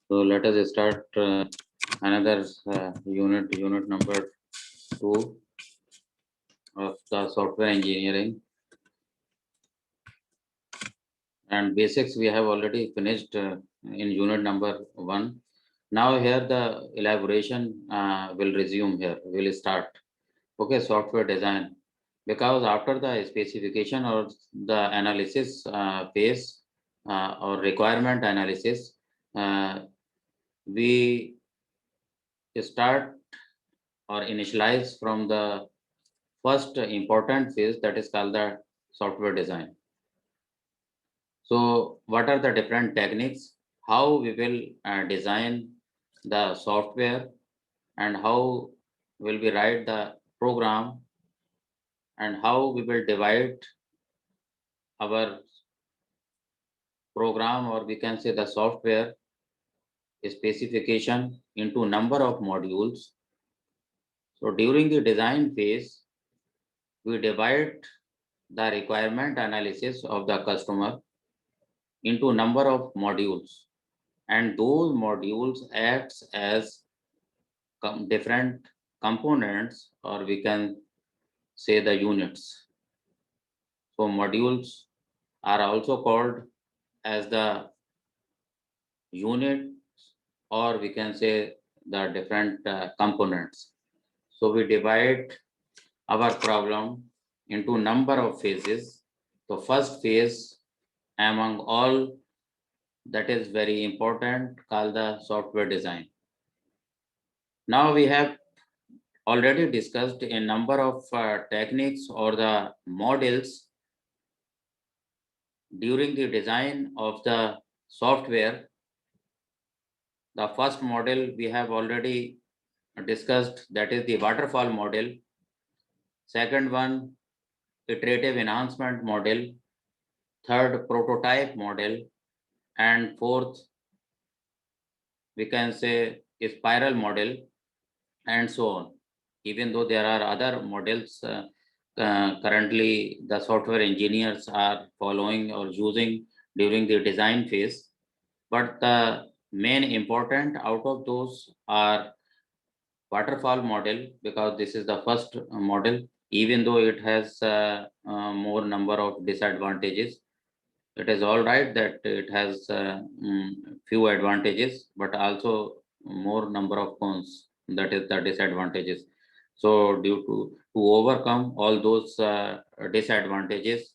So let us start another unit number 2 of the software engineering. And basics we have already finished in unit number 1. Now here the elaboration will resume here, will start. Okay, software design. Because after the specification or the analysis phase or requirement analysis, uh, we start or initialize from the first important phase, that is called the software design. So what are the different techniques, how we will design the software, and how will we write the program, and how we will divide our program, or we can say the software specification, into number of modules. So during the design phase, we divide the requirement analysis of the customer into number of modules, and those modules acts as different components, or we can say the units. So modules are also called as the unit, or we can say the different components. So we divide our problem into number of phases. The first phase among all, that is very important, called the software design. Now we have already discussed a number of techniques or the models during the design of the software. The first model we have already discussed, that is the waterfall model. Second one, iterative enhancement model. Third, prototype model. And fourth, we can say spiral model, and so on. Even though there are other models currently the software engineers are following or using during the design phase, but the main important out of those are waterfall model, because this is the first model, even though it has more number of disadvantages. It is all right that it has few advantages, but also more number of cons, that is the disadvantages. So due to overcome all those disadvantages,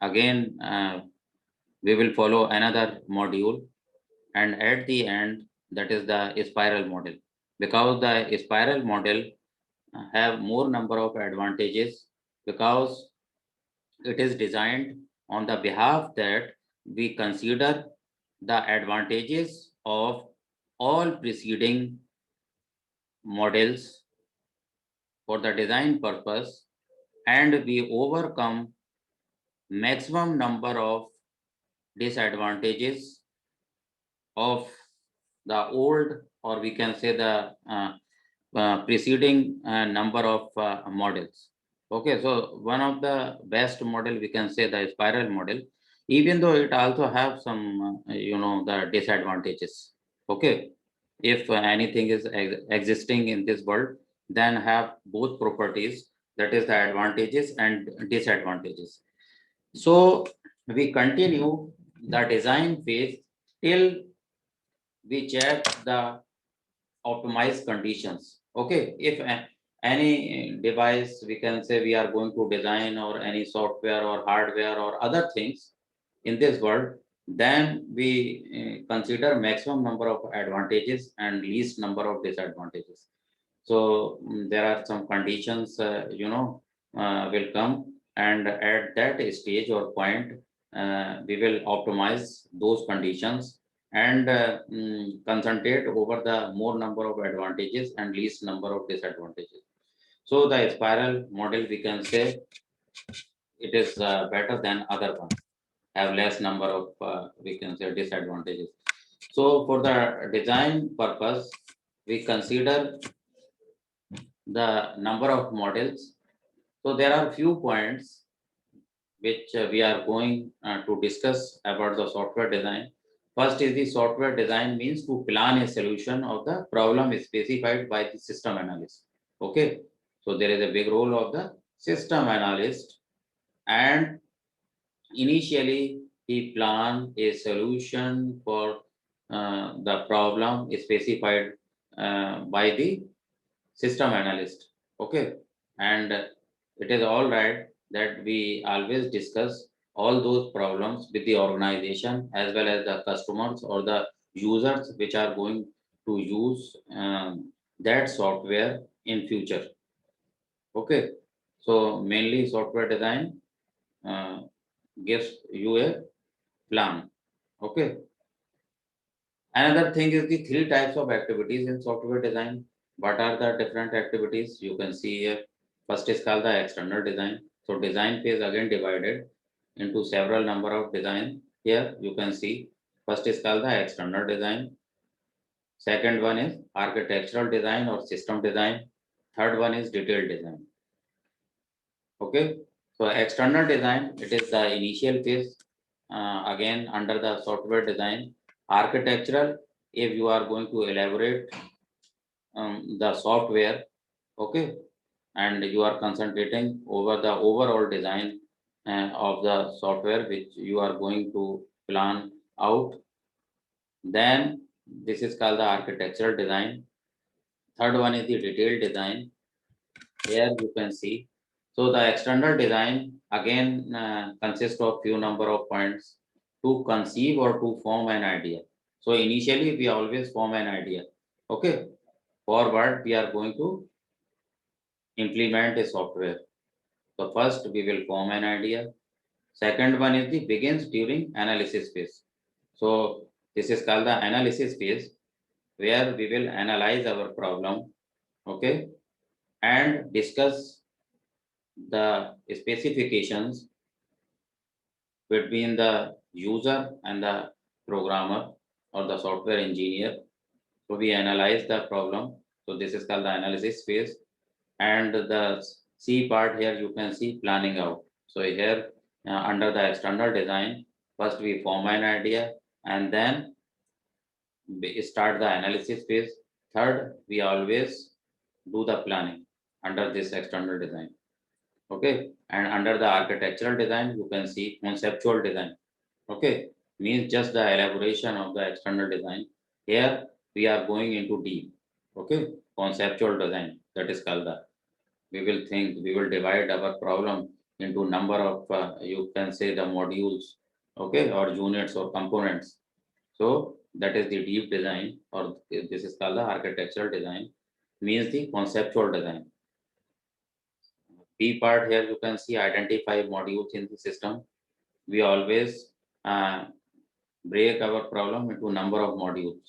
again we will follow another module, and at the end, that is the spiral model, because the spiral model have more number of advantages, because it is designed on the behalf that we consider the advantages of all preceding models for the design purpose, and we overcome maximum number of disadvantages of the old, or we can say the preceding number of models. Okay, so one of the best model, we can say the spiral model, even though it also have some the disadvantages. Okay, if anything is existing in this world, then have both properties, that is the advantages and disadvantages. So we continue the design phase till we check the optimized conditions. Okay, if any device, we can say we are going to design, or any software or hardware or other things in this world, then we consider maximum number of advantages and least number of disadvantages. So there are some conditions will come, and at that stage or point we will optimize those conditions, and concentrate over the more number of advantages and least number of disadvantages. So the spiral model, we can say, it is better than other one, have less number of we can say disadvantages. So for the design purpose, we consider the number of models. So there are few points which we are going to discuss about the software design. First is the software design, means to plan a solution of the problem specified by the system analyst. Okay, so there is a big role of the system analyst, and initially he plan a solution for the problem specified by the system analyst. Okay, and it is all right that we always discuss all those problems with the organization as well as the customers or the users which are going to use that software in future. Okay, so mainly software design uh, gives you a plan. Okay, another thing is the three types of activities in software design. What are the different activities? You can see here. First is called the external design. So design phase again divided into several number of design. Here you can see first is called the external design. Second one is architectural design or system design. Third one is detailed design. Okay. So external design, it is the initial phase. Again under the software design. Architectural, if you are going to elaborate the software, okay, and you are concentrating over the overall design of the software which you are going to plan out, then this is called the architectural design. Third one is the detailed design. Here you can see. So the external design again consists of few number of points to conceive or to form an idea. So initially we always form an idea. Okay. Forward we are going to implement a software. So first we will form an idea. Second one is the begins during analysis phase. So this is called the analysis phase where we will analyze our problem, okay, and discuss the specifications between the user and the programmer or the software engineer. So we analyze the problem. So this is called the analysis phase. And the C part here you can see planning out. So here under the external design, first we form an idea and then we start the analysis phase. Third, we always do the planning under this external design. Okay, and under the architectural design, you can see conceptual design. Okay, means just the elaboration of the external design. Here we are going into deep. Okay, conceptual design, that is called the, we will think, we will divide our problem into number of you can say the modules, okay, or units or components. So that is the deep design, or this is called the architectural design, means the conceptual design. B part here you can see identify modules in the system. We always uh, break our problem into number of modules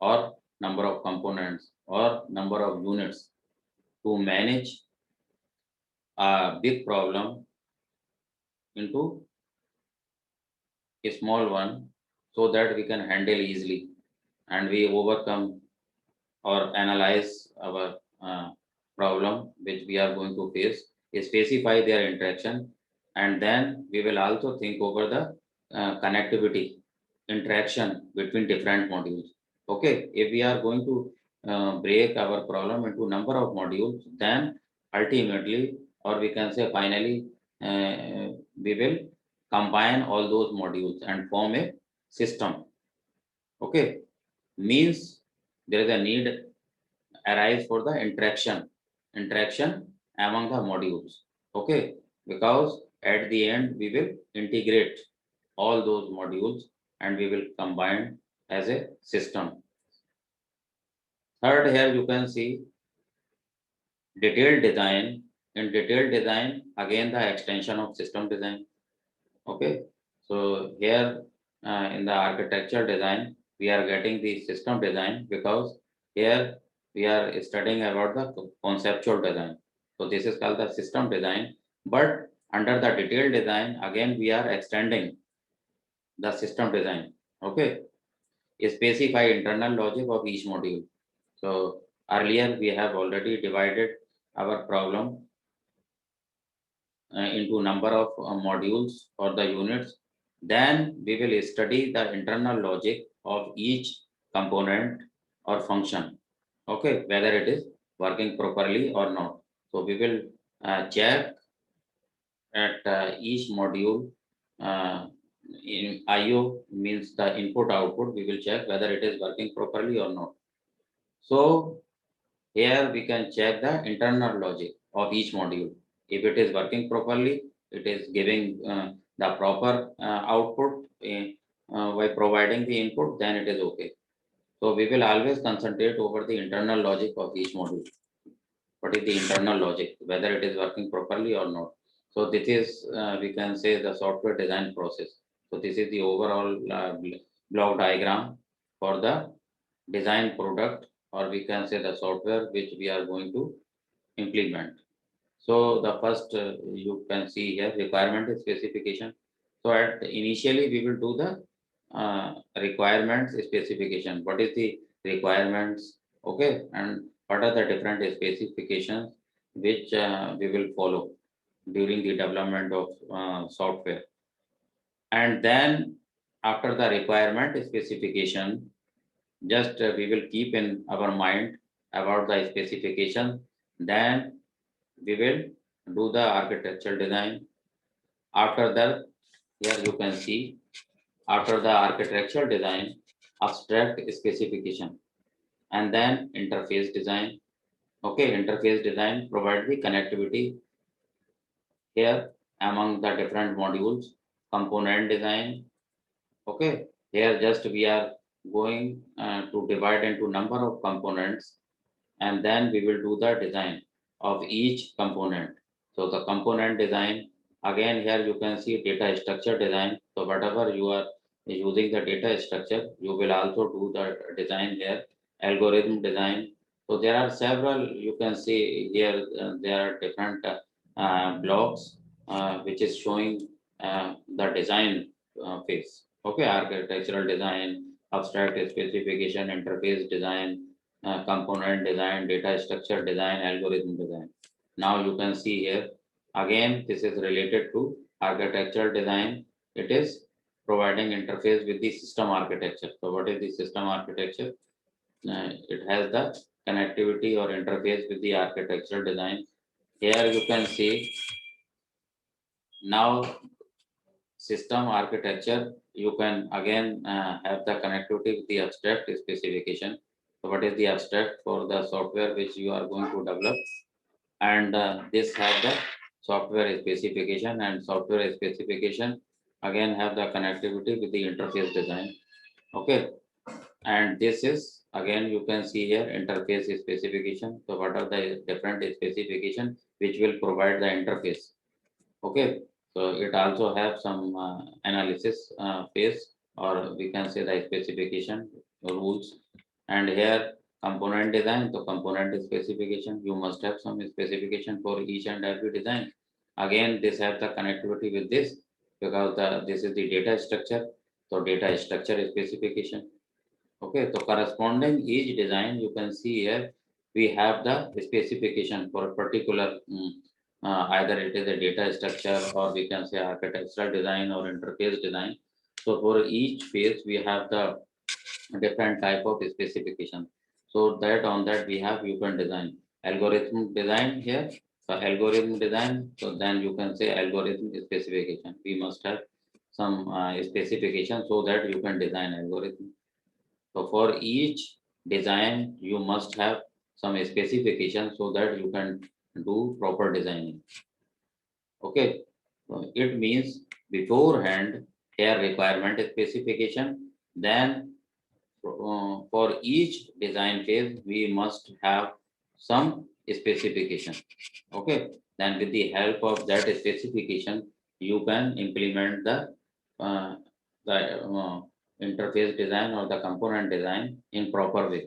or number of components or number of units to manage a big problem into a small one so that we can handle easily and we overcome or analyze our problem which we are going to face, specify their interaction, and then we will also think over the connectivity interaction between different modules. Okay, if we are going to break our problem into number of modules, then ultimately, or we can say finally, we will combine all those modules and form a system. Okay, means there is a need arise for the interaction among the modules. Okay, because at the end we will integrate all those modules and we will combine as a system. Third, here you can see detailed design. In detailed design, again the extension of system design. Okay, so here in the architecture design, we are getting the system design because here we are studying about the conceptual design. So this is called the system design, but under the detailed design, again we are extending the system design. Okay, specify internal logic of each module. So earlier we have already divided our problem into number of modules or the units Then we will study the internal logic of each component or function. Okay, whether it is working properly or not. So we will check at each module. In IO means the input output. We will check whether it is working properly or not. So here we can check the internal logic of each module. If it is working properly, it is giving the proper output by providing the input, then it is okay. So we will always concentrate over the internal logic of each module. What is the internal logic, whether it is working properly or not. So this is, we can say, the software design process. So this is the overall block diagram for the design product, or we can say the software which we are going to implement. So the first, you can see here, requirement specification. So at initially we will do the requirements specification. What is the requirements? Okay, and what are the different specifications which we will follow during the development of software. And then after the requirement specification, just we will keep in our mind about the specification. Then we will do the architectural design. After that, here you can see, after the architectural design, abstract specification, and then interface design. Okay, interface design provide the connectivity here among the different modules. Component design. Okay, here just we are going to divide into number of components, and then we will do the design of each component. So the component design, again here you can see data structure design. So whatever you are using the data structure, you will also do the design here. Algorithm design. So there are several, you can see here, there are different blocks which is showing the design phase. Okay, architectural design, abstract specification, interface design, component design, data structure design, algorithm design. Now you can see here, again, this is related to architectural design. It is providing interface with the system architecture. So what is the system architecture? It has the connectivity or interface with the architectural design. Here you can see now system architecture, you can again have the connectivity with the abstract specification. So what is the abstract for the software which you are going to develop? And this have the software specification, and software specification again have the connectivity with the interface design. Okay, and this is again you can see here interface specification. So what are the different specification which will provide the interface? Okay, so it also have some analysis phase, or we can say the specification rules. And here component design, so component specification, you must have some specification for each and every design. Again, this have the connectivity with this, because this is the data structure. So data structure specification. Okay, so corresponding each design, you can see here, we have the specification for a particular, either it is a data structure, or we can say architectural design or interface design. So for each phase, we have the different type of specification. So that on that we have, you can design algorithm design here. So algorithm design, so then you can say algorithm specification. We must have some specification so that you can design algorithm. So for each design, you must have some specification so that you can do proper designing. Okay, so it means beforehand here requirement specification, then for each design phase we must have some specification. Okay, then with the help of that specification, you can implement uh, the interface design or the component design in proper way.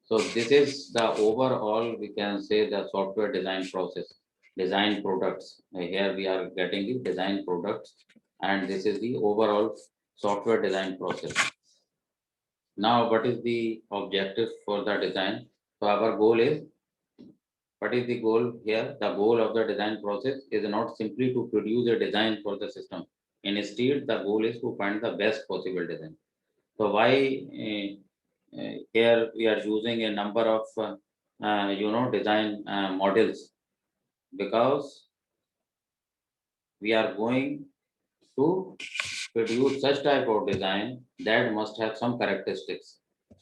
So this is the overall, we can say, the software design process, design products. Here we are getting the design products, and this is the overall software design process. Now, what is the objective for the design? So our goal is, what is the goal here? The goal of the design process is not simply to produce a design for the system. Instead, the goal is to find the best possible design. So why here we are using a number of design models, because we are going to produce such type of design that must have some characteristics.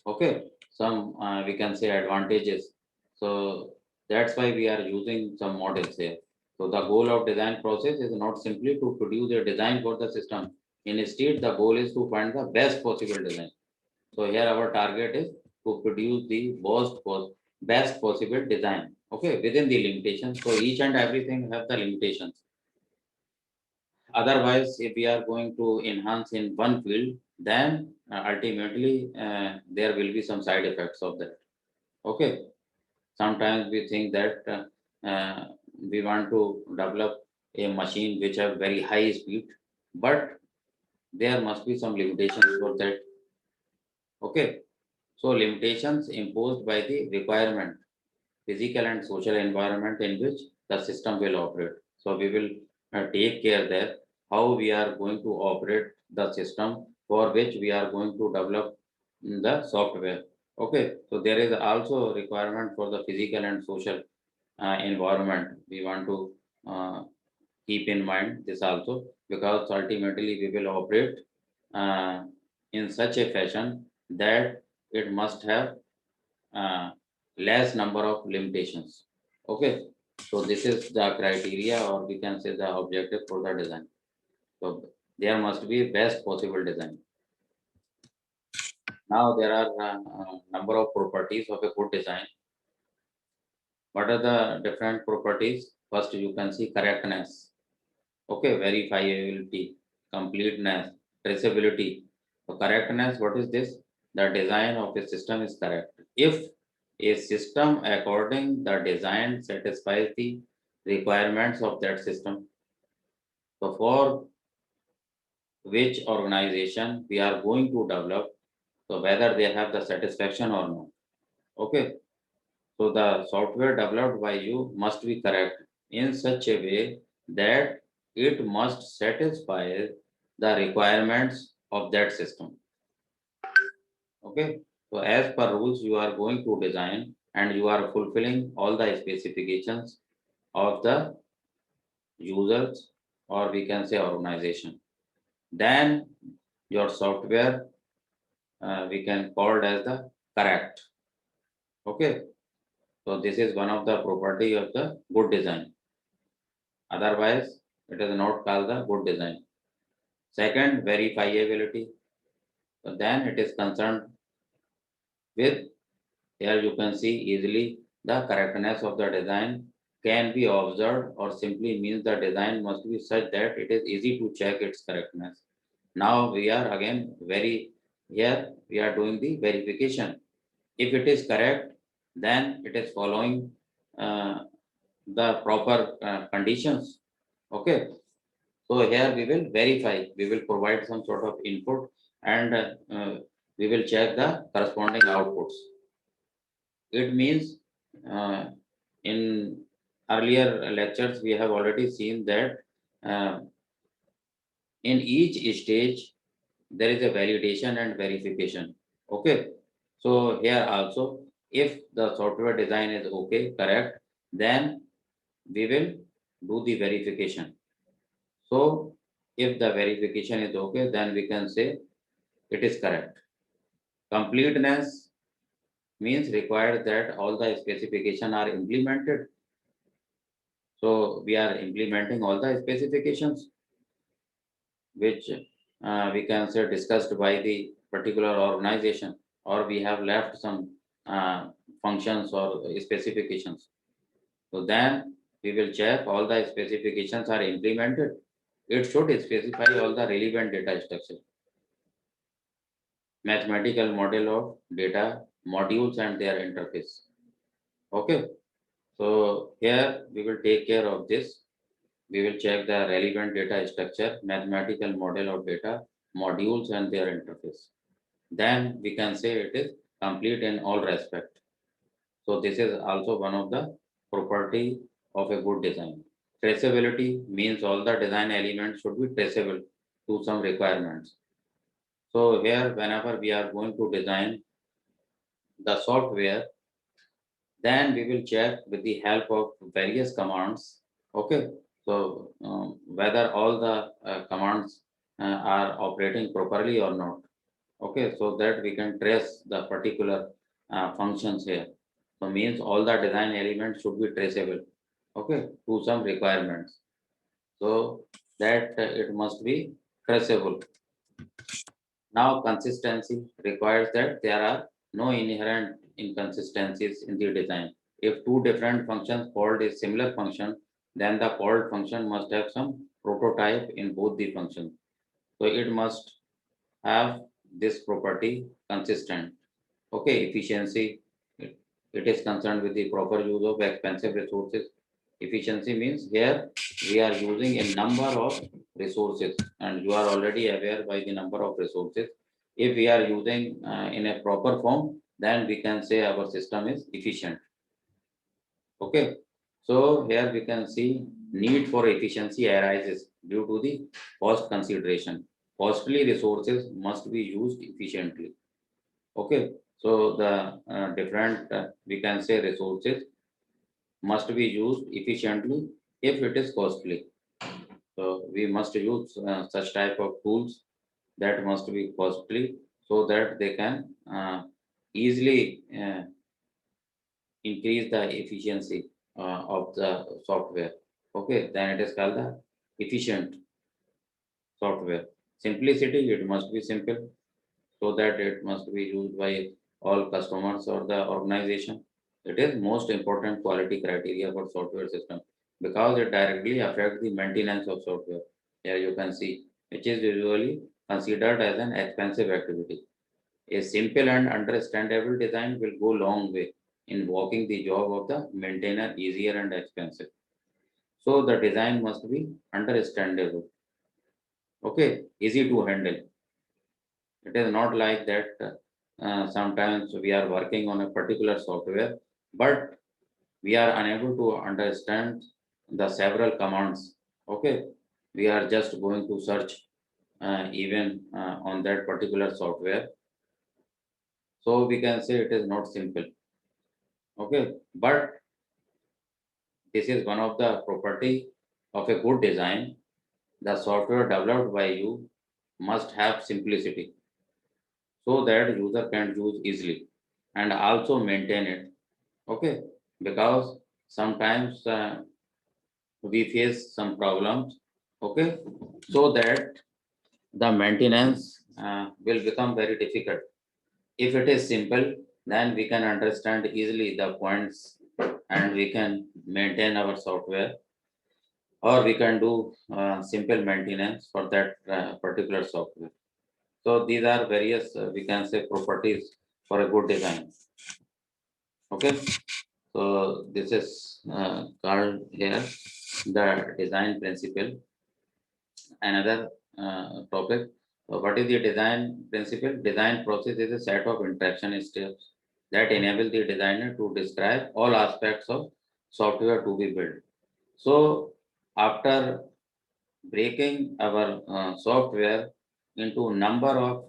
Okay, some we can say advantages. So that's why we are using some models here. So the goal of design process is not simply to produce a design for the system. Instead, the goal is to find the best possible design. So here our target is to produce the best possible design. Okay, within the limitations. So each and everything have the limitations. Otherwise, if we are going to enhance in one field, then ultimately there will be some side effects of that. Okay. Sometimes we think that we want to develop a machine which have very high speed, but there must be some limitations for that. Okay. So limitations imposed by the requirement, physical and social environment in which the system will operate. So we will take care that how we are going to operate the system for which we are going to develop the software. Okay, so there is also a requirement for the physical and social environment. We want to uh, keep in mind this also, because ultimately we will operate uh, in such a fashion that it must have uh, less number of limitations. Okay, so this is the criteria, or we can say the objective for the design. So there must be best possible design. Now there are number of properties of a good design. What are the different properties? First, you can see correctness. Okay, verifiability, completeness, traceability. So correctness, what is this? The design of a system is correct. If a system according the design satisfies the requirements of that system, so for which organization we are going to develop, so whether they have the satisfaction or not. Okay, so the software developed by you must be correct in such a way that it must satisfy the requirements of that system. Okay. So as per rules, you are going to design and you are fulfilling all the specifications of the users, or we can say organization. Then your software we can call it as the correct. Okay. So this is one of the property of the good design. Otherwise, it is not called the good design. Second, verifiability. So then it is concerned with, here you can see easily the correctness of the design can be observed, or simply means the design must be such that it is easy to check its correctness. Now we are again here we are doing the verification. If it is correct, then it is following uh, the proper conditions. Okay. So here we will verify, we will provide some sort of input, and we will check the corresponding outputs. It means uh, in earlier lectures we have already seen that uh, in each stage there is a validation and verification. Okay. So here also, if the software design is okay, correct, then we will do the verification. So if the verification is okay, then we can say it is correct. Completeness means required that all the specifications are implemented. So we are implementing all the specifications which we can say discussed by the particular organization, or we have left some functions or specifications. So then we will check all the specifications are implemented. It should specify all the relevant data structure, mathematical model of data, modules and their interface. Okay. So here we will take care of this. We will check the relevant data structure, mathematical model of data, modules and their interface. Then we can say it is complete in all respect. So this is also one of the property of a good design. Traceability means all the design elements should be traceable. to some requirements. So here, whenever we are going to design the software, then we will check with the help of various commands. Okay, so whether all the commands are operating properly or not. Okay, so that we can trace the particular functions here. So means all the design elements should be traceable. Okay, to some requirements. So that it must be traceable. Now consistency requires that there are no inherent inconsistencies in the design. If two different functions called a similar function, then the called function must have some prototype in both the functions. So it must have this property consistent. Okay, efficiency, it is concerned with the proper use of expensive resources. Efficiency means here we are using a number of resources, and you are already aware by the number of resources. If we are using in a proper form, then we can say our system is efficient. Okay, so here we can see need for efficiency arises due to the cost consideration. Costly resources must be used efficiently. Okay, so the different we can say resources must be used efficiently if it is costly. So we must use such type of tools that must be costly so that they can easily increase the efficiency of the software. Okay, then it is called the efficient software. Simplicity, it must be simple so that it must be used by all customers or the organization. It is most important quality criteria for software system because it directly affects the maintenance of software. Here you can see, which is usually considered as an expensive activity. A simple and understandable design will go long way in making the job of the maintainer easier and expensive. So the design must be understandable. Okay, easy to handle. It is not like that sometimes we are working on a particular software, but we are unable to understand the several commands. Okay, we are just going to search even on that particular software. So we can say it is not simple. Okay, but this is one of the property of a good design. The software developed by you must have simplicity so that user can use easily and also maintain it. Okay, because sometimes we face some problems. Okay, so that the maintenance will become very difficult. If it is simple, then we can understand easily the points and we can maintain our software, or we can do simple maintenance for that particular software. So these are various we can say properties for a good design. Okay, so this is called here the design principle. Another topic. So what is the design principle? Design process is a set of interaction steps that enable the designer to describe all aspects of software to be built. So after breaking our software into number of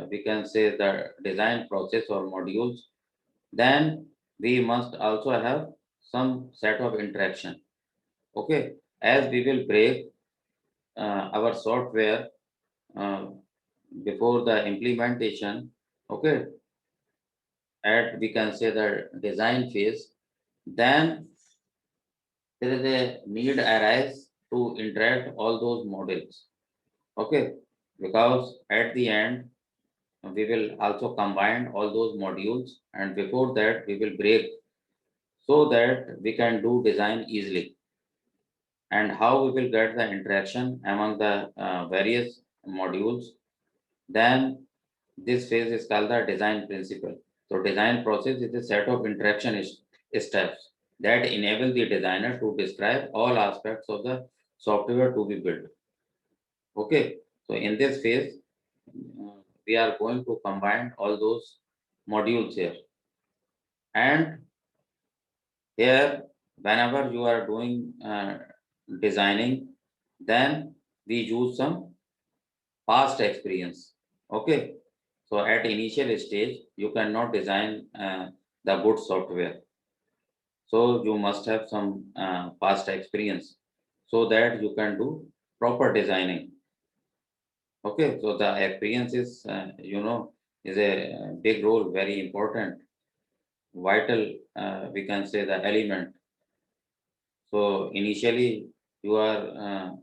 we can say the design process or modules, then we must also have some set of interaction. Okay, as we will break our software uh, before the implementation. Okay, at we can say the design phase, then there is a need arise to interact all those models. Okay, because at the end we will also combine all those modules, and before that we will break so that we can do design easily. And how we will get the interaction among the various modules, then this phase is called the design principle. So design process is a set of interaction steps that enable the designer to describe all aspects of the software to be built. Okay, so in this phase, we are going to combine all those modules here. And here, whenever you are doing designing, then we use some past experience. Okay. So at initial stage, you cannot design the good software. So you must have some past experience so that you can do proper designing. Okay. So the experience is, is a big role, very important, vital, we can say the element. So initially you are,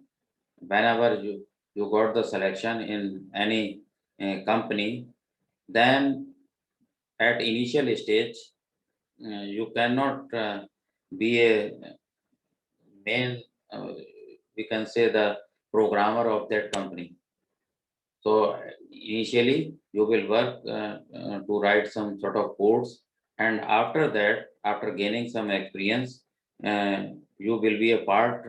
whenever you got the selection in any company, then at initial stage, you cannot be a main, we can say the programmer of that company. So initially you will work to write some sort of codes, and after that, after gaining some experience, uh, you will be a part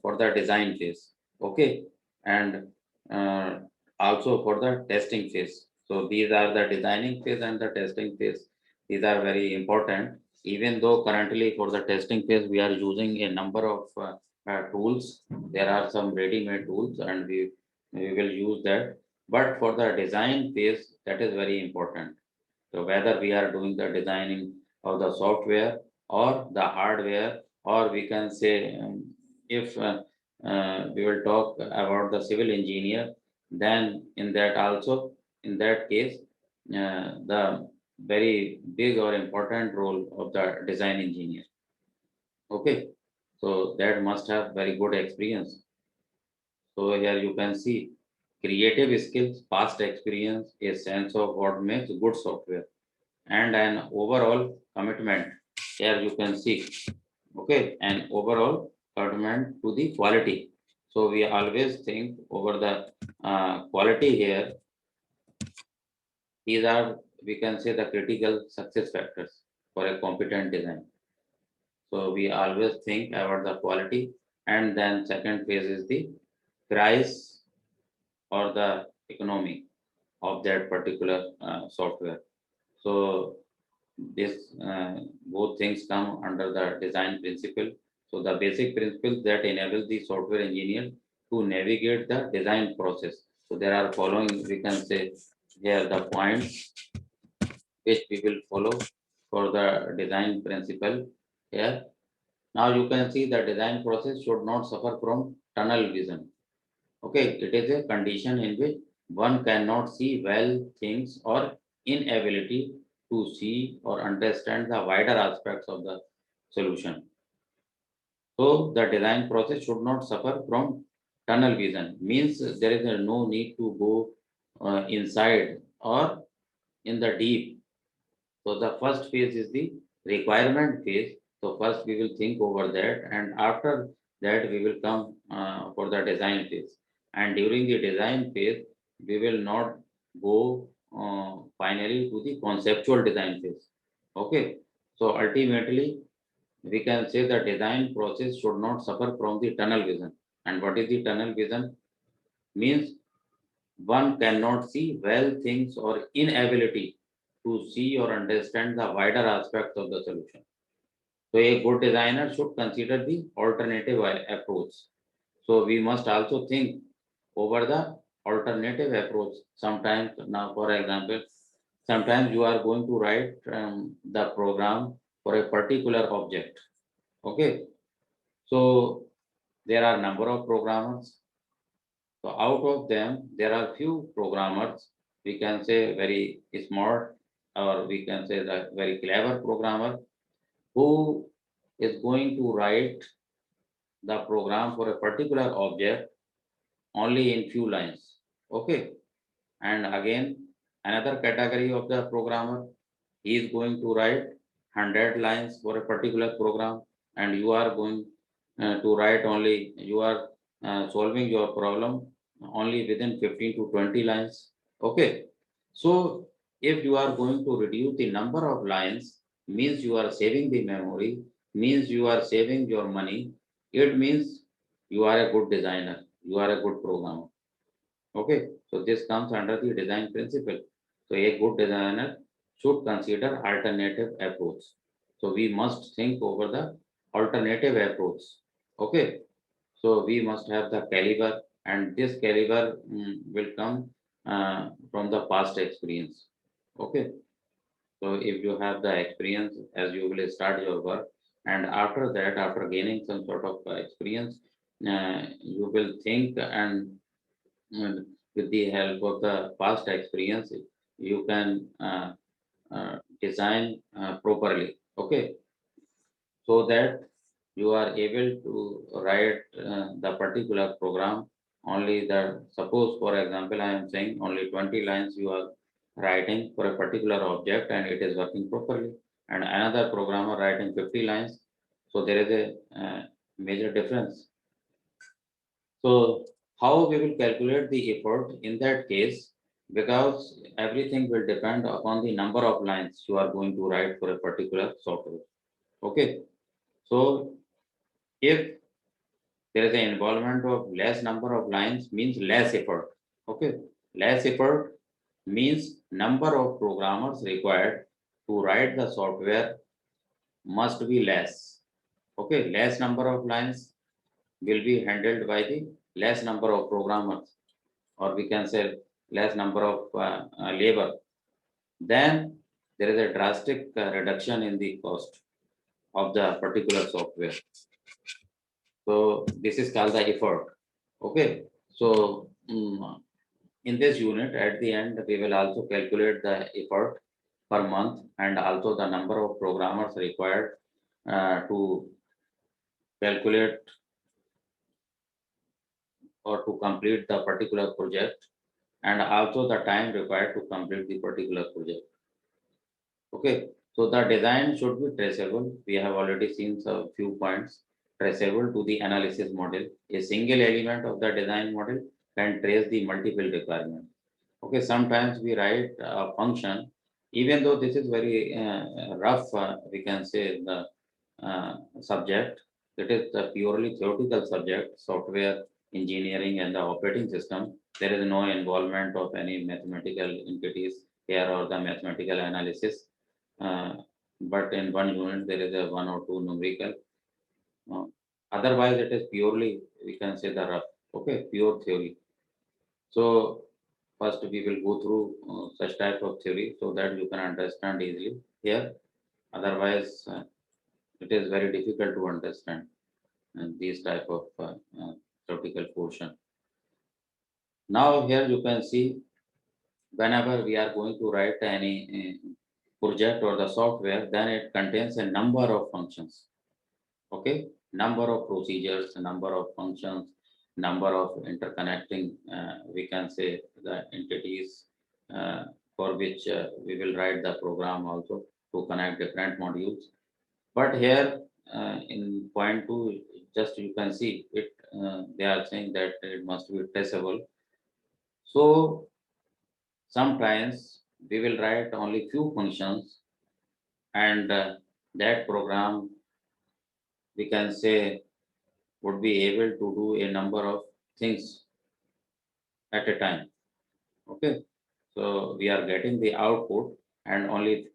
for the design phase. Okay, and uh, also for the testing phase. So these are the designing phase and the testing phase. These are very important. Even though currently for the testing phase we are using a number of tools, there are some ready-made tools, and we will use that, but for the design phase, that is very important. So whether we are doing the designing of the software or the hardware, or we can say, if we will talk about the civil engineer, then in that also, in that case, the very big or important role of the design engineer. Okay, so that must have very good experience. So here you can see creative skills, past experience, a sense of what makes good software, and an overall commitment. Here you can see, okay, an overall commitment to the quality. So we always think over the quality here. These are, we can say, the critical success factors for a competent design. So we always think about the quality, and then second phase is the price or the economy of that particular software. So this both things come under the design principle. So the basic principles that enable the software engineer to navigate the design process. So there are following, we can say here, the points which we will follow for the design principle here. Now you can see the design process should not suffer from tunnel vision. Okay, it is a condition in which one cannot see well things or inability to see or understand the wider aspects of the solution. So the design process should not suffer from tunnel vision. Means there is no need to go inside or in the deep. So the first phase is the requirement phase. So first we will think over that, and after that we will come for the design phase. And during the design phase, we will not go finally to the conceptual design phase. Okay. So ultimately, we can say the design process should not suffer from the tunnel vision. And what is the tunnel vision? Means one cannot see well things or inability to see or understand the wider aspects of the solution. So a good designer should consider the alternative approach. So we must also think over the alternative approach. Sometimes, now for example, sometimes you are going to write the program for a particular object. Okay. So there are number of programmers. So out of them, there are few programmers, we can say very smart, or we can say the very clever programmer, who is going to write the program for a particular object only in few lines. Okay. And again, another category of the programmer, he is going to write 100 lines for a particular program, and you are going to write only, you are solving your problem only within 15 to 20 lines. Okay. So if you are going to reduce the number of lines, means you are saving the memory, means you are saving your money, it means you are a good designer, you are a good programmer. Okay, so this comes under the design principle. So a good designer should consider alternative approach. So we must think over the alternative approach. Okay, so we must have the caliber. and this caliber will come from the past experience. Okay, so if you have the experience as you will start your work, and after that, after gaining some sort of experience, you will think and with the help of the past experience, you can design properly. Okay, so that you are able to write the particular program only the suppose for example I am saying only 20 lines you are writing for a particular object and it is working properly, and another programmer writing 50 lines, so there is a major difference. So how we will calculate the effort in that case, because everything will depend upon the number of lines you are going to write for a particular software. Okay, so if there is an involvement of less number of lines means less effort. Okay, less effort means number of programmers required to write the software must be less. Okay, less number of lines will be handled by the less number of programmers, or we can say less number of labor. Then there is a drastic reduction in the cost of the particular software. So this is called the effort. Okay, so in this unit at the end we will also calculate the effort per month and also the number of programmers required to calculate or to complete the particular project, and also the time required to complete the particular project. Okay, so the design should be traceable. We have already seen some few points. Traceable to the analysis model. A single element of the design model can trace the multiple requirements. Okay, sometimes we write a function, even though this is very rough, we can say the subject. It is the purely theoretical subject, software engineering and the operating system. There is no involvement of any mathematical entities here or the mathematical analysis. But in one unit there is a one or two numerical. Uh, Otherwise, it is purely we can say the rough. Okay, pure theory. So first we will go through such type of theory so that you can understand easily here. Otherwise, it is very difficult to understand these type of theoretical portion. Now here you can see whenever we are going to write any project or the software, then it contains a number of functions. Okay, number of procedures, number of functions, number of interconnecting, we can say the entities for which we will write the program also to connect different modules. But here in point 2, just you can see it, they are saying that it must be traceable. So sometimes we will write only few functions, and that program we can say would be able to do a number of things at a time. Okay, so we are getting the output and only